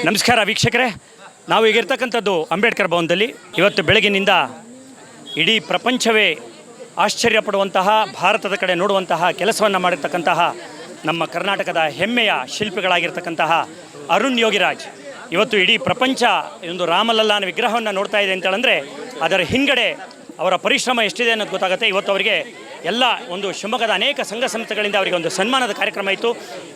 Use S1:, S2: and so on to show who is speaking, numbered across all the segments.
S1: ನಮಸ್ಕಾರ ವೀಕ್ಷಕರೇ, ನಾವು ಈಗಿರ್ತಕ್ಕಂಥದ್ದು ಅಂಬೇಡ್ಕರ್ ಭವನದಲ್ಲಿ. ಇವತ್ತು ಬೆಳಗಿನಿಂದ ಇಡೀ ಪ್ರಪಂಚವೇ ಆಶ್ಚರ್ಯಪಡುವಂತಹ, ಭಾರತದ ಕಡೆ ನೋಡುವಂತಹ ಕೆಲಸವನ್ನು ಮಾಡಿರ್ತಕ್ಕಂತಹ ನಮ್ಮ ಕರ್ನಾಟಕದ ಹೆಮ್ಮೆಯ ಶಿಲ್ಪಿಗಳಾಗಿರ್ತಕ್ಕಂತಹ ಅರುಣ್ ಯೋಗಿರಾಜ್ ಇವತ್ತು ಇಡೀ ಪ್ರಪಂಚ ಒಂದು ರಾಮಲಲ್ಲಾನ ವಿಗ್ರಹವನ್ನು ನೋಡ್ತಾ ಇದೆ ಅಂತೇಳಂದರೆ ಅದರ ಹಿಂಗಡೆ ಅವರ ಪರಿಶ್ರಮ ಎಷ್ಟಿದೆ ಅನ್ನೋದು ಗೊತ್ತಾಗುತ್ತೆ. ಇವತ್ತು ಅವರಿಗೆ ಎಲ್ಲ ಒಂದು ಶಿವಮೊಗ್ಗದ ಅನೇಕ ಸಂಘ ಸಂಸ್ಥೆಗಳಿಂದ ಅವರಿಗೆ ಒಂದು ಸನ್ಮಾನದ ಕಾರ್ಯಕ್ರಮ ಇತ್ತು.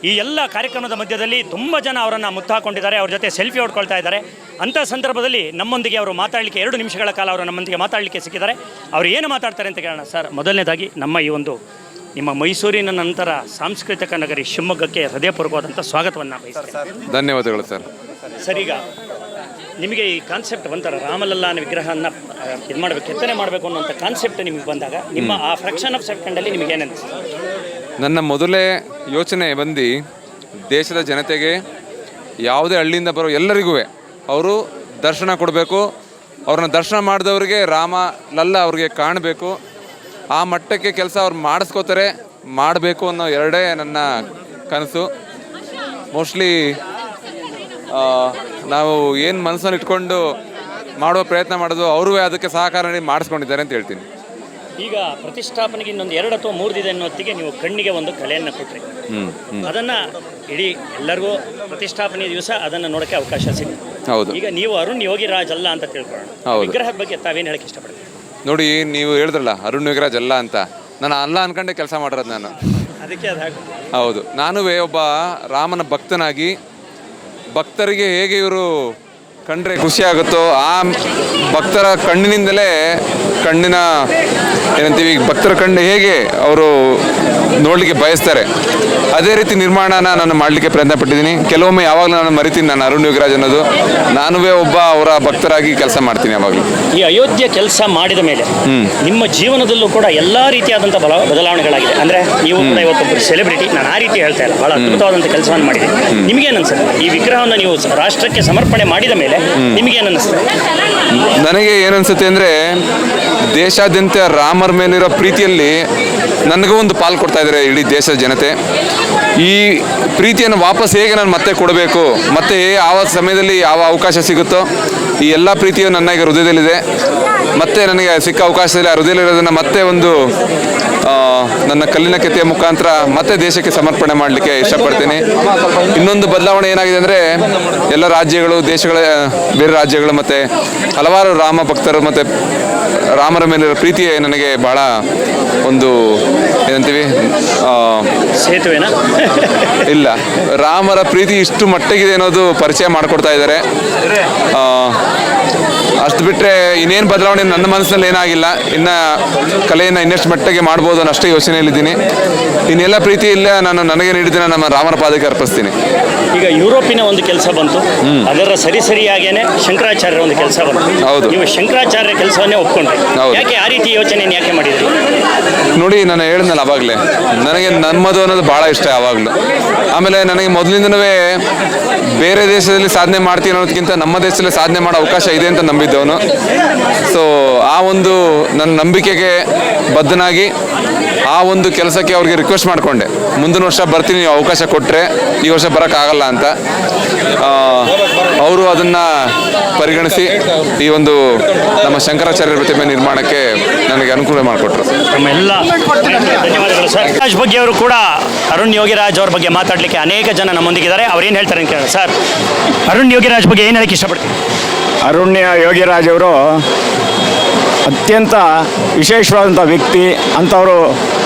S1: ಈ ಎಲ್ಲ ಕಾರ್ಯಕ್ರಮದ ಮಧ್ಯದಲ್ಲಿ ತುಂಬ ಜನ ಅವರನ್ನು ಮುತ್ತಾಕೊಂಡಿದ್ದಾರೆ, ಅವ್ರ ಜೊತೆ ಸೆಲ್ಫಿ ಹೊಡ್ಕೊಳ್ತಾ ಇದ್ದಾರೆ. ಅಂಥ ಸಂದರ್ಭದಲ್ಲಿ ನಮ್ಮೊಂದಿಗೆ ಅವರು ಮಾತಾಡಲಿಕ್ಕೆ 2 ನಿಮಿಷಗಳ ಕಾಲ ಅವರು ನಮ್ಮೊಂದಿಗೆ ಮಾತಾಡಲಿಕ್ಕೆ ಸಿಕ್ಕಿದ್ದಾರೆ. ಅವರು ಏನು ಮಾತಾಡ್ತಾರೆ ಅಂತ ಕೇಳೋಣ. ಸರ್, ಮೊದಲನೇದಾಗಿ ನಮ್ಮ ಈ ಒಂದು ನಿಮ್ಮ ಮೈಸೂರಿನ ನಂತರ ಸಾಂಸ್ಕೃತಿಕ ನಗರಿ ಶಿವಮೊಗ್ಗಕ್ಕೆ ಹೃದಯಪೂರ್ವಕವಾದಂಥ ಸ್ವಾಗತವನ್ನು ಬಯಸ್ತಾರೆ.
S2: ಧನ್ಯವಾದಗಳು ಸರ್.
S1: ಸರ್, ಈಗ ನಿಮಗೆ ಈ ಕಾನ್ಸೆಪ್ಟ್ ಬಂತಾರ ರಾಮಲಲ್ಲಾನ ವಿಗ್ರಹವನ್ನು ಇದು ಮಾಡಬೇಕು, ಕೆತ್ತನೆ ಮಾಡಬೇಕು ಅನ್ನೋಂಥ ಕಾನ್ಸೆಪ್ಟ್ ನಿಮಗೆ ಬಂದಾಗ ನಿಮ್ಮ ಆ ಫ್ರಾಕ್ಷನ್ ಆಫ್ ಸೆಕೆಂಡಲ್ಲಿ ನಿಮಗೆ ಏನನ್ನಿಸ್ತು?
S2: ನನ್ನ ಮೊದಲೇ ಯೋಚನೆ ಬಂದು ದೇಶದ ಜನತೆಗೆ, ಯಾವುದೇ ಹಳ್ಳಿಯಿಂದ ಬರೋ ಎಲ್ಲರಿಗೂ ಅವರು ದರ್ಶನ ಕೊಡಬೇಕು, ಅವ್ರನ್ನ ದರ್ಶನ ಮಾಡಿದವ್ರಿಗೆ ರಾಮ ಲಲ್ಲ ಅವ್ರಿಗೆ ಕಾಣಬೇಕು, ಆ ಮಟ್ಟಕ್ಕೆ ಕೆಲಸ ಅವ್ರು ಮಾಡಿಸ್ಕೋತಾರೆ, ಮಾಡಬೇಕು ಅನ್ನೋ ಎರಡೇ ನನ್ನ ಕನಸು. ಮೋಸ್ಟ್ಲಿ ನಾವು ಏನು ಮನಸ್ಸನ್ನು ಇಟ್ಕೊಂಡು ಮಾಡುವ ಪ್ರಯತ್ನ ಮಾಡೋದು ಅವರು ಅದಕ್ಕೆ ಸಹಕಾರ ನೀಡಿ ಮಾಡಿಸ್ಕೊಂಡಿದ್ದಾರೆ ಅಂತ ಹೇಳ್ತೀನಿ.
S1: ಈಗ ಪ್ರತಿಷ್ಠಾಪನೆಗೆ ಇನ್ನೊಂದು 2 ಅಥವಾ 3 ದಿನ ಅನ್ನೋತ್ತಿಗೆ ನೀವು ಕಣ್ಣಿಗೆ ಒಂದು ಕಲೆಯನ್ನು ಕೊಟ್ಟರೆ ಅದನ್ನು ಇಡೀ ಎಲ್ಲರಿಗೂ ಪ್ರತಿಷ್ಠಾಪನೆ ದಿವಸ ಅದನ್ನು ನೋಡೋಕ್ಕೆ ಅವಕಾಶ ಸಿಗುತ್ತೆ.
S2: ಹೌದು.
S1: ಈಗ ನೀವು ಅರುಣ್ ಯೋಗಿರಾಜ್ ಅಲ್ಲ ಅಂತ ತಿಳ್ಕೊಳ್ಳೋಣ. ವಿಗ್ರಹದ ಬಗ್ಗೆ ತಾವೇನು ಹೇಳಕ್ಕೆ ಇಷ್ಟಪಡ್ತೀವಿ?
S2: ನೋಡಿ, ನೀವು ಹೇಳಿದ್ರಲ್ಲ ಅರುಣ್ ಯೋಗಿರಾಜ್ ಅಲ್ಲ ಅಂತ, ನಾನು ಅಲ್ಲ ಅನ್ಕೊಂಡೆ ಕೆಲಸ ಮಾಡಿರೋದು ನಾನು.
S1: ಅದಕ್ಕೆ ಅದು ಹಾಗೆ.
S2: ಹೌದು, ನಾನುವೇ ಒಬ್ಬ ರಾಮನ ಭಕ್ತನಾಗಿ ಭಕ್ತರಿಗೆ ಹೇಗೆ ಇವರು ಕಂಡ್ರೆ ಖುಷಿ ಆಗುತ್ತೋ ಆ ಭಕ್ತರ ಕಣ್ಣಿನಿಂದಲೇ ಕಣ್ಣಿನ ಏನಂತೀವಿ ಭಕ್ತರ ಕಣ್ಣು ಹೇಗೆ ಅವರು ನೋಡಲಿಕ್ಕೆ ಬಯಸ್ತಾರೆ ಅದೇ ರೀತಿ ನಿರ್ಮಾಣನ ನಾನು ಮಾಡಲಿಕ್ಕೆ ಪ್ರಯತ್ನ ಪಟ್ಟಿದ್ದೀನಿ. ಕೆಲವೊಮ್ಮೆ ಯಾವಾಗಲೂ ನಾನು ಮರಿತೀನಿ ನಾನು ಅರುಣ್ ಯೋಗಿರಾಜ್ ಅನ್ನೋದು. ನಾನುವೇ ಒಬ್ಬ ಅವರ ಭಕ್ತರಾಗಿ ಕೆಲಸ ಮಾಡ್ತೀನಿ ಯಾವಾಗಲೂ.
S1: ಈ ಅಯೋಧ್ಯೆ ಕೆಲಸ ಮಾಡಿದ ಮೇಲೆ ನಿಮ್ಮ ಜೀವನದಲ್ಲೂ ಕೂಡ ಎಲ್ಲ ರೀತಿಯಾದಂಥ ಬದಲಾವಣೆಗಳಾಗಿದೆ. ಅಂದರೆ ನೀವು ಕೂಡ ಇವತ್ತೊಬ್ಬರು ಸೆಲೆಬ್ರಿಟಿ, ನಾನು ಆ ರೀತಿ ಹೇಳ್ತಾ ಇಲ್ಲ, ಬಹಳ ಅದ್ಭುತವಾದಂಥ ಕೆಲಸವನ್ನು ಮಾಡಿದೆ. ನಿಮಗೇನು ಅನ್ಸುತ್ತೆ ಈ ವಿಗ್ರಹವನ್ನು ನೀವು ರಾಷ್ಟ್ರಕ್ಕೆ ಸಮರ್ಪಣೆ ಮಾಡಿದ ಮೇಲೆ ನಿಮಗೇನು ಅನಿಸ್ತದೆ?
S2: ನನಗೆ ಏನನ್ಸುತ್ತೆ ಅಂದರೆ, ದೇಶಾದ್ಯಂತ ರಾಮರ ಮೇಲಿರೋ ಪ್ರೀತಿಯಲ್ಲಿ ನನಗೂ ಒಂದು ಪಾಲು ಕೊಡ್ತಾ ಇದ್ದಾರೆ ಇಡೀ ದೇಶದ ಜನತೆ. ಈ ಪ್ರೀತಿಯನ್ನು ವಾಪಸ್ ಹೇಗೆ ನಾನು ಮತ್ತೆ ಕೊಡಬೇಕು, ಮತ್ತೆ ಯಾವ ಸಮಯದಲ್ಲಿ ಯಾವ ಅವಕಾಶ ಸಿಗುತ್ತೋ ಈ ಎಲ್ಲ ಪ್ರೀತಿಯು ನನ್ನ ಈಗ ಹೃದಯದಲ್ಲಿದೆ. ಮತ್ತೆ ನನಗೆ ಸಿಕ್ಕ ಅವಕಾಶದಲ್ಲಿ ಆ ಹೃದಯದಲ್ಲಿರೋದನ್ನು ಮತ್ತೆ ಒಂದು ನನ್ನ ಕಲ್ಲಿನ ಕೆತ್ತೆಯ ಮುಖಾಂತರ ಮತ್ತೆ ದೇಶಕ್ಕೆ ಸಮರ್ಪಣೆ ಮಾಡಲಿಕ್ಕೆ ಇಷ್ಟಪಡ್ತೀನಿ. ಇನ್ನೊಂದು ಬದಲಾವಣೆ ಏನಾಗಿದೆ ಅಂದರೆ, ಎಲ್ಲ ರಾಜ್ಯಗಳು, ದೇಶಗಳ ಬೇರೆ ರಾಜ್ಯಗಳು ಮತ್ತು ಹಲವಾರು ರಾಮ ಭಕ್ತರು ಮತ್ತು ರಾಮರ ಮೇಲಿರೋ ಪ್ರೀತಿಯೇ ನನಗೆ ಭಾಳ ಒಂದು ಏನಂತೀವಿ
S1: ಸೇತುವೆನಾ
S2: ಇಲ್ಲ, ರಾಮರ ಪ್ರೀತಿ ಇಷ್ಟು ಮಟ್ಟಿಗಿದೆ ಅನ್ನೋದು ಪರಿಚಯ ಮಾಡಿಕೊಡ್ತಾ ಇದ್ದಾರೆ. ಅಷ್ಟು ಬಿಟ್ಟರೆ ಇನ್ನೇನು ಬದಲಾವಣೆ ನನ್ನ ಮನಸ್ಸಿನಲ್ಲಿ ಏನಾಗಿಲ್ಲ. ಇನ್ನು ಕಲೆಯನ್ನು ಇನ್ನಷ್ಟು ಮಟ್ಟಿಗೆ ಮಾಡ್ಬೋದು ಅನ್ನೋ ಅಷ್ಟೇ ಯೋಚನೆಯಲ್ಲಿದ್ದೀನಿ. ಇನ್ನೆಲ್ಲ ಪ್ರೀತಿ ಇಲ್ಲ ನಾನು ನನಗೆ ನೀಡಿದ ನಮ್ಮ ರಾಮನ ಪಾದಕ್ಕೆ ಅರ್ಪಿಸ್ತೀನಿ.
S1: ಈಗ ಯುರೋಪಿನ ಒಂದು ಕೆಲಸ ಬಂತು, ಅದರ ಸರಿಯಾಗೇನೆ ಶಂಕರಾಚಾರ್ಯರ ಒಂದು ಕೆಲಸ ಬಂತು.
S2: ಹೌದು,
S1: ನೀವು ಶಂಕರಾಚಾರ್ಯ ಕೆಲಸವನ್ನೇ ಒಪ್ಕೊಂಡ್ರಿ. ಯಾಕೆ ಆ ರೀತಿ ಯೋಚನೆ ಯಾಕೆ ಮಾಡಿದ್ರಿ?
S2: ನೋಡಿ, ನಾನು ಹೇಳಿದ್ನಲ್ಲ ಆವಾಗಲೇ, ನನಗೆ ನಮ್ಮದು ಅನ್ನೋದು ಭಾಳ ಇಷ್ಟ ಯಾವಾಗಲೂ. ಆಮೇಲೆ ನನಗೆ ಮೊದಲಿಂದನೂ ಬೇರೆ ದೇಶದಲ್ಲಿ ಸಾಧನೆ ಮಾಡ್ತೀನಿ ಅನ್ನೋದಕ್ಕಿಂತ ನಮ್ಮ ದೇಶದಲ್ಲಿ ಸಾಧನೆ ಮಾಡೋ ಅವಕಾಶ ಇದೆ ಅಂತ ನಂಬಿದ್ದವನು. ಸೊ ಆ ಒಂದು ನನ್ನ ನಂಬಿಕೆಗೆ ಬದ್ಧನಾಗಿ ಆ ಒಂದು ಕೆಲಸಕ್ಕೆ ಅವ್ರಿಗೆ ರಿಕ್ವೆಸ್ಟ್ ಮಾಡಿಕೊಂಡೆ, ಮುಂದಿನ ವರ್ಷ ಬರ್ತೀನಿ, ನೀವು ಅವಕಾಶ ಕೊಟ್ಟರೆ, ಈ ವರ್ಷ ಬರೋಕ್ಕಾಗಲ್ಲ ಅಂತ. ಅವರು ಅದನ್ನು ಪರಿಗಣಿಸಿ ಈ ಒಂದು ನಮ್ಮ ಶಂಕರಾಚಾರ್ಯರ ಪ್ರತಿಮೆ ನಿರ್ಮಾಣಕ್ಕೆ ನನಗೆ ಅನುಕೂಲ ಮಾಡಿಕೊಟ್ರು.
S1: ನಮ್ಮೆಲ್ಲ ಧನ್ಯವಾದಗಳು ಸರ್. ಯೋಗಿರಾಜ್ ಬಗ್ಗೆ ಅವರು ಕೂಡ ಅರುಣ್ ಯೋಗಿರಾಜ್ ಅವ್ರ ಬಗ್ಗೆ ಮಾತಾಡಲಿಕ್ಕೆ ಅನೇಕ ಜನ ನಮ್ಮೊಂದಿಗಿದ್ದಾರೆ. ಅವ್ರು ಏನು ಹೇಳ್ತಾರೆ ಅಂತ ಕೇಳೋಣ. ಸರ್, ಅರುಣ್ ಯೋಗಿರಾಜ್ ಬಗ್ಗೆ ಏನು ಹೇಳಕ್ಕೆ ಇಷ್ಟಪಡ್ತೀನಿ?
S3: ಅರುಣ್ಯ ಯೋಗಿರಾಜ್ ಅವರು ಅತ್ಯಂತ ವಿಶೇಷವಾದಂಥ ವ್ಯಕ್ತಿ. ಅಂಥವರು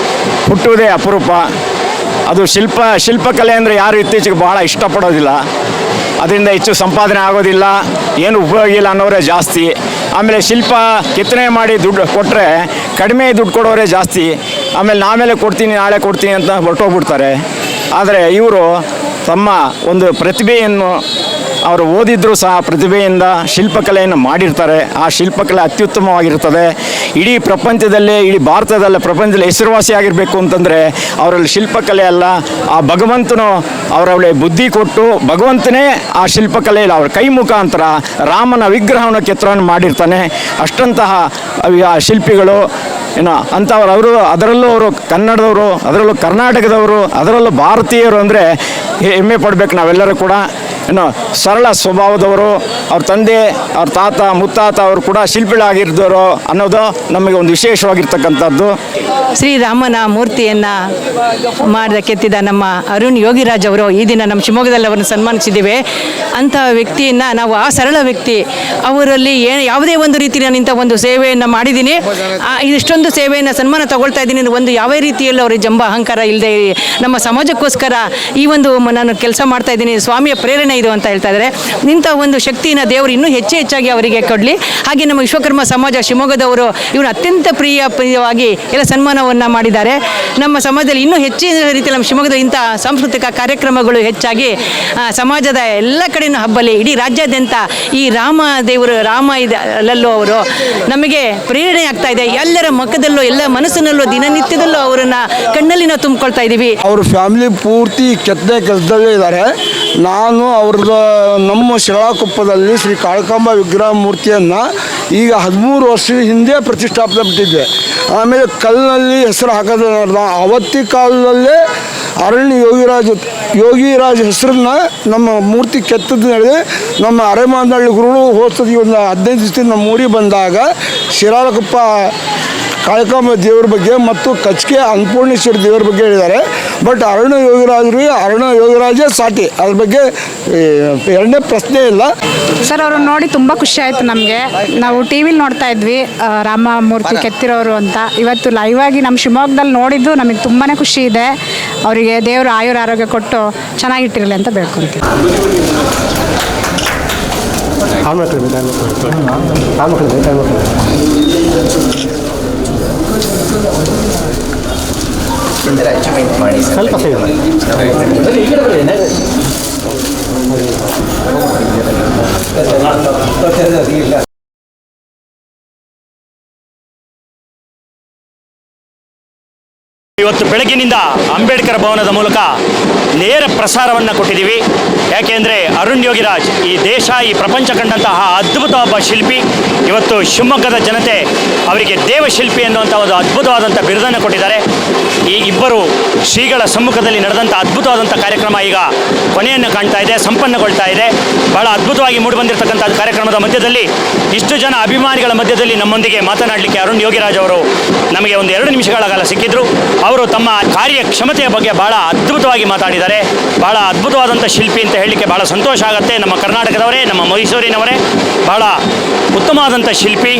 S3: ಹುಟ್ಟುವುದೇ ಅಪರೂಪ. ಅದು ಶಿಲ್ಪಕಲೆ ಅಂದರೆ ಯಾರು ಇತ್ತೀಚೆಗೆ ಭಾಳ ಇಷ್ಟಪಡೋದಿಲ್ಲ. ಅದರಿಂದ ಹೆಚ್ಚು ಸಂಪಾದನೆ ಆಗೋದಿಲ್ಲ, ಏನು ಉಪಯೋಗ ಇಲ್ಲ ಅನ್ನೋರೇ ಜಾಸ್ತಿ. ಆಮೇಲೆ ಶಿಲ್ಪ ಕೆತ್ತನೆ ಮಾಡಿ ದುಡ್ಡು ಕೊಟ್ಟರೆ ಕಡಿಮೆ ದುಡ್ಡು ಕೊಡೋರೇ ಜಾಸ್ತಿ. ಆಮೇಲೆ ನಾಮೇಲೆ ಕೊಡ್ತೀನಿ, ನಾಳೆ ಕೊಡ್ತೀನಿ ಅಂತ ಹೊರಟೋಗ್ಬಿಡ್ತಾರೆ. ಆದರೆ ಇವರು ತಮ್ಮ ಒಂದು ಪ್ರತಿಭೆಯನ್ನು ಅವರು ಓದಿದ್ರೂ ಸಹ ಪ್ರತಿಭೆಯಿಂದ ಶಿಲ್ಪಕಲೆಯನ್ನು ಮಾಡಿರ್ತಾರೆ. ಆ ಶಿಲ್ಪಕಲೆ ಅತ್ಯುತ್ತಮವಾಗಿರ್ತದೆ. ಇಡೀ ಪ್ರಪಂಚದಲ್ಲೇ, ಇಡೀ ಭಾರತದಲ್ಲೇ, ಪ್ರಪಂಚದಲ್ಲಿ ಹೆಸರುವಾಸಿಯಾಗಿರಬೇಕು ಅಂತಂದರೆ ಅವರಲ್ಲಿ ಶಿಲ್ಪಕಲೆ ಅಲ್ಲ, ಆ ಭಗವಂತನು ಅವರಲ್ಲಿ ಬುದ್ಧಿ ಕೊಟ್ಟು ಭಗವಂತನೇ ಆ ಶಿಲ್ಪಕಲೆಯಲ್ಲಿ ಅವರ ಕೈ ಮುಖಾಂತರ ರಾಮನ ವಿಗ್ರಹವನ್ನು ಕೆತ್ತನೆ ಮಾಡಿರ್ತಾನೆ. ಅಷ್ಟಂತಹ ಶಿಲ್ಪಿಗಳು ಏನು ಅಂಥವ್ರು ಅದರಲ್ಲೂ ಅವರು ಕನ್ನಡದವರು, ಅದರಲ್ಲೂ ಕರ್ನಾಟಕದವರು, ಅದರಲ್ಲೂ ಭಾರತೀಯರು ಅಂದರೆ ಹೆಮ್ಮೆ ಪಡಬೇಕು ನಾವೆಲ್ಲರೂ ಕೂಡ. ಏನು ಸರಳ ಸ್ವಭಾವದವರು. ಅವ್ರ ತಂದೆ, ಅವ್ರ ತಾತ, ಮುತ್ತಾತ ಅವರು ಕೂಡ ಶಿಲ್ಪಿಗಳಾಗಿದ್ದವರು ಅನ್ನೋದು ನಮಗೆ ಒಂದು ವಿಶೇಷವಾಗಿರ್ತಕ್ಕಂಥದ್ದು.
S4: ಶ್ರೀರಾಮನ ಮೂರ್ತಿಯನ್ನು ಮಾಡಿದ ಕೆತ್ತಿದ ನಮ್ಮ ಅರುಣ್ ಯೋಗಿರಾಜ್ ಅವರು ಈ ದಿನ ನಮ್ಮ ಶಿವಮೊಗ್ಗದಲ್ಲಿ ಅವರನ್ನು ಸನ್ಮಾನಿಸಿದ್ದೇವೆ. ಅಂಥ ವ್ಯಕ್ತಿಯನ್ನು ನಾವು, ಆ ಸರಳ ವ್ಯಕ್ತಿ ಅವರಲ್ಲಿ ಯಾವುದೇ ಒಂದು ರೀತಿಯ ನಿಂತ ಒಂದು ಸೇವೆಯನ್ನು ಮಾಡಿದ್ದೀನಿ, ಇಷ್ಟೊಂದು ಸೇವೆಯನ್ನು ಸನ್ಮಾನ ತಗೊಳ್ತಾ ಇದ್ದೀನಿ ಒಂದು ಯಾವ ರೀತಿಯಲ್ಲೂ ಅವರಿಗೆ ಜಂಬ ಅಹಂಕಾರ ಇಲ್ಲದೆ ನಮ್ಮ ಸಮಾಜಕ್ಕೋಸ್ಕರ ಈ ಒಂದು ನಾನು ಕೆಲಸ ಮಾಡ್ತಾ ಇದ್ದೀನಿ, ಸ್ವಾಮಿಯ ಪ್ರೇರಣೆ ಇದು ಅಂತ ಹೇಳ್ತಾ ಇದ್ದಾರೆ. ಇಂಥ ಒಂದು ಶಕ್ತಿನ ದೇವರು ಇನ್ನೂ ಹೆಚ್ಚಾಗಿ ಅವರಿಗೆ ಕೊಡಲಿ. ಹಾಗೆ ನಮ್ಮ ವಿಶ್ವಕರ್ಮ ಸಮಾಜ ಶಿವಮೊಗ್ಗದವರು ಇವರು ಅತ್ಯಂತ ಪ್ರಿಯವಾಗಿ ಎಲ್ಲ ಸನ್ಮಾನವನ್ನು ಮಾಡಿದ್ದಾರೆ. ನಮ್ಮ ಸಮಾಜದಲ್ಲಿ ಇನ್ನೂ ಹೆಚ್ಚಿನ ರೀತಿಯಲ್ಲಿ ನಮ್ಮ ಶಿವಮೊಗ್ಗದಲ್ಲಿ ಇಂಥ ಸಾಂಸ್ಕೃತಿಕ ಕಾರ್ಯಕ್ರಮಗಳು ಹೆಚ್ಚಾಗಿ ಸಮಾಜದ ಎಲ್ಲ ಕಡೆಯೂ ಹಬ್ಬಲಿ. ಇಡೀ ರಾಜ್ಯಾದ್ಯಂತ ಈ ರಾಮ ಇದಲ್ಲೂ ಅವರು ನಮಗೆ ಪ್ರೇರಣೆ ಆಗ್ತಾ ಇದೆ. ಎಲ್ಲರ ಮುಖದಲ್ಲೂ ಎಲ್ಲ ಮನಸ್ಸಿನಲ್ಲೂ ದಿನನಿತ್ಯದಲ್ಲೂ ಅವರನ್ನು ಕಣ್ಣಲ್ಲಿ ನಾವು ತುಂಬಿಕೊಳ್ತಾ ಇದ್ದೀವಿ.
S5: ಅವ್ರ ಫ್ಯಾಮಿಲಿ ಪೂರ್ತಿ ಕೆತ್ತನೆ ಕೆಲಸದಲ್ಲೇ ಇದ್ದಾರೆ. ನಾನು ಅವ್ರದ್ದು ನಮ್ಮ ಶಿರಾಳಕೊಪ್ಪದಲ್ಲಿ ಶ್ರೀ ಕಾಳಕಾಂಬ ವಿಗ್ರಹ ಮೂರ್ತಿಯನ್ನು ಈಗ 13 ವರ್ಷದ ಹಿಂದೆ ಪ್ರತಿಷ್ಠಾಪನೆ ಬಿಟ್ಟಿದ್ದೆ. ಆಮೇಲೆ ಕಲ್ಲಿನಲ್ಲಿ ಹೆಸರು ಹಾಕೋದು ಅವತ್ತಿ ಕಾಲದಲ್ಲೇ ಅರಣ್ಯ ಯೋಗಿರಾಜ್ ಹೆಸರನ್ನ ನಮ್ಮ ಮೂರ್ತಿ ಕೆತ್ತದ ನಡೆದು ನಮ್ಮ ಅರೆಮಾನಹಳ್ಳಿ ಗುರುಗಳು ಹೋಗ್ತದೆ. ಒಂದು 15 ದಿವಸದಿಂದ ನಮ್ಮ ಊರಿಗೆ ಬಂದಾಗ ಶಿರಾಳಕೊಪ್ಪ ಕಾಳಕಾಂಬ ದೇವ್ರ ಬಗ್ಗೆ ಮತ್ತು ಕಚ್ಕೆ ಅನ್ನಪೂರ್ಣೇಶ್ವರಿ ದೇವ್ರ ಬಗ್ಗೆ ಹೇಳಿದ್ದಾರೆ. ಬಟ್ ಅರಣ್ಯ ಯೋಗಿರಾಜೇ ಸಾಟಿ, ಅದ್ರ ಬಗ್ಗೆ ಎರಡನೇ ಪ್ರಶ್ನೆ ಇಲ್ಲ.
S6: ಸರ್ ಅವ್ರನ್ನ ನೋಡಿ ತುಂಬ ಖುಷಿ ಆಯಿತು ನಮಗೆ. ನಾವು ಟಿ ವಿಲಿ ನೋಡ್ತಾ ಇದ್ವಿ ರಾಮ ಮೂರ್ತಿ ಕೆತ್ತಿರೋರು ಅಂತ. ಇವತ್ತು ಲೈವ್ ಆಗಿ ನಮ್ಮ ಶಿವಮೊಗ್ಗದಲ್ಲಿ ನೋಡಿದ್ದು ನಮಗೆ ತುಂಬಾ ಖುಷಿ ಇದೆ. ಅವರಿಗೆ ದೇವರು ಆಯುರ ಆರೋಗ್ಯ ಕೊಟ್ಟು ಚೆನ್ನಾಗಿಟ್ಟಿರಲಿ ಅಂತ ಬೇಡ್ಕೊಳ್ತೀವಿ.
S1: ಇವತ್ತು ಬೆಳಗಿನಿಂದ ಅಂಬೇಡ್ಕರ್ ಭವನದ ಮೂಲಕ ನೇರ ಪ್ರಸಾರವನ್ನು ಕೊಟ್ಟಿದ್ದೀವಿ. ಯಾಕೆಂದರೆ ಅರುಣ್ ಯೋಗಿರಾಜ್ ಈ ದೇಶ, ಈ ಪ್ರಪಂಚ ಕಂಡಂತಹ ಅದ್ಭುತ ಒಬ್ಬ ಶಿಲ್ಪಿ. ಇವತ್ತು ಶಿವಮೊಗ್ಗದ ಜನತೆ ಅವರಿಗೆ ದೇವಶಿಲ್ಪಿ ಎನ್ನುವಂಥ ಒಂದು ಅದ್ಭುತವಾದಂಥ ಬಿರುದನ್ನು ಕೊಟ್ಟಿದ್ದಾರೆ. ಈ ಇಬ್ಬರು ಶ್ರೀಗಳ ಸಮ್ಮುಖದಲ್ಲಿ ನಡೆದಂಥ ಅದ್ಭುತವಾದಂಥ ಕಾರ್ಯಕ್ರಮ ಈಗ ಕೊನೆಯನ್ನು ಕಾಣ್ತಾ ಇದೆ, ಸಂಪನ್ನಗೊಳ್ತಾ ಇದೆ. ಬಹಳ ಅದ್ಭುತವಾಗಿ ಮೂಡಿಬಂದಿರತಕ್ಕಂಥ ಕಾರ್ಯಕ್ರಮದ ಮಧ್ಯದಲ್ಲಿ ಇಷ್ಟು ಜನ ಅಭಿಮಾನಿಗಳ ಮಧ್ಯದಲ್ಲಿ ನಮ್ಮೊಂದಿಗೆ ಮಾತನಾಡಲಿಕ್ಕೆ ಅರುಣ್ ಯೋಗಿರಾಜ್ ಅವರು ನಮಗೆ ಒಂದು 2 ನಿಮಿಷಗಳ ಕಾಲ ಸಿಕ್ಕಿದ್ರು. ಅವರು ತಮ್ಮ ಕಾರ್ಯಕ್ಷಮತೆಯ ಬಗ್ಗೆ ಬಹಳ ಅದ್ಭುತವಾಗಿ ಮಾತಾಡಿದ್ದಾರೆ. ಬಹಳ ಅದ್ಭುತವಾದಂಥ ಶಿಲ್ಪಿ ಅಂತ ಹೇಳಲಿಕ್ಕೆ ಬಹಳ ಸಂತೋಷ ಆಗುತ್ತೆ. ನಮ್ಮ ಕರ್ನಾಟಕದವರೇ, ನಮ್ಮ ಮೈಸೂರಿನವರೇ ಬಹಳ ಉತ್ತಮವಾದಂಥ ಶಿಲ್ಪಿ.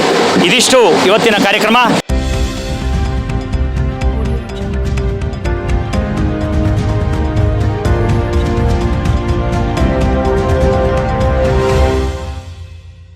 S1: ಇದಿಷ್ಟು ಇವತ್ತಿನ ಕಾರ್ಯಕ್ರಮ.